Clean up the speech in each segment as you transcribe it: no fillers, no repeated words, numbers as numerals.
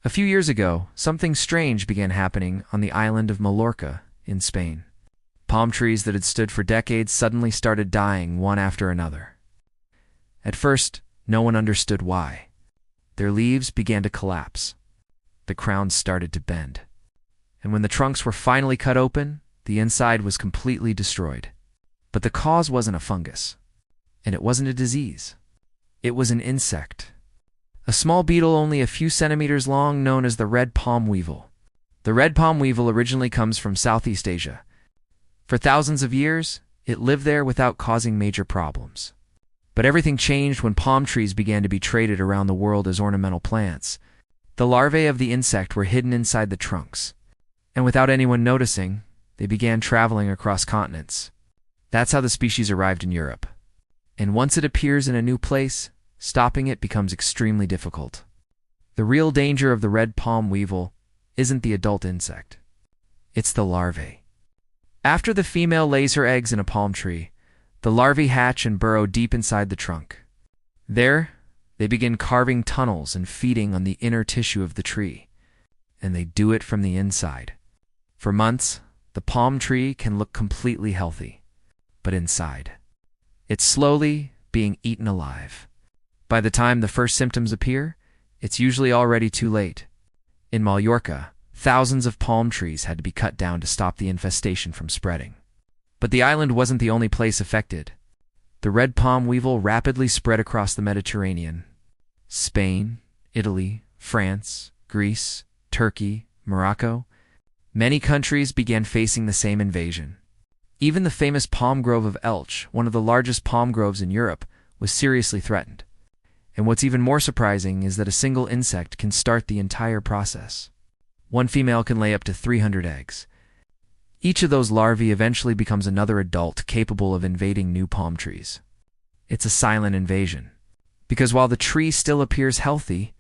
A few years ago, something strange began happening on the island of Mallorca in Spain. Palm trees that had stood for decades suddenly started dying one after another. At first, no one understood why. Their leaves began to collapse. The crowns started to bend. And when the trunks were finally cut open, the inside was completely destroyed. But the cause wasn't a fungus. And it wasn't a disease. It was an insect. A small beetle only a few centimeters long known as the red palm weevil. The red palm weevil originally comes from Southeast Asia. For thousands of years, it lived there without causing major problems. But everything changed when palm trees began to be traded around the world as ornamental plants. The larvae of the insect were hidden inside the trunks. And without anyone noticing, they began traveling across continents. That's how the species arrived in Europe. And once it appears in a new place, stopping it becomes extremely difficult. The real danger of the red palm weevil isn't the adult insect. It's the larvae. After the female lays her eggs in a palm tree, the larvae hatch and burrow deep inside the trunk. There, they begin carving tunnels and feeding on the inner tissue of the tree. And they do it from the inside. For months, the palm tree can look completely healthy. But inside, it's slowly being eaten alive. By the time the first symptoms appear, it's usually already too late. In Mallorca, thousands of palm trees had to be cut down to stop the infestation from spreading. But the island wasn't the only place affected. The red palm weevil rapidly spread across the Mediterranean. Spain, Italy, France, Greece, Turkey, Morocco. Many countries began facing the same invasion. Even the famous palm grove of Elche, one of the largest palm groves in Europe, was seriously threatened. And what's even more surprising is that a single insect can start the entire process. One female can lay up to 300 eggs. Each of those larvae eventually becomes another adult capable of invading new palm trees. It's a silent invasion. Because while the tree still appears healthy,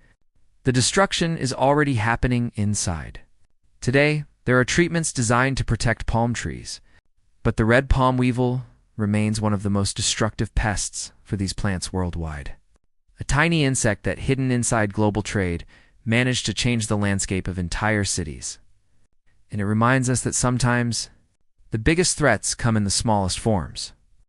the destruction is already happening inside. Today, there are treatments designed to protect palm trees, but the red palm weevil remains one of the most destructive pests for these plants worldwide. A tiny insect that, hidden inside global trade, managed to change the landscape of entire cities. And it reminds us that sometimes the biggest threats come in the smallest forms.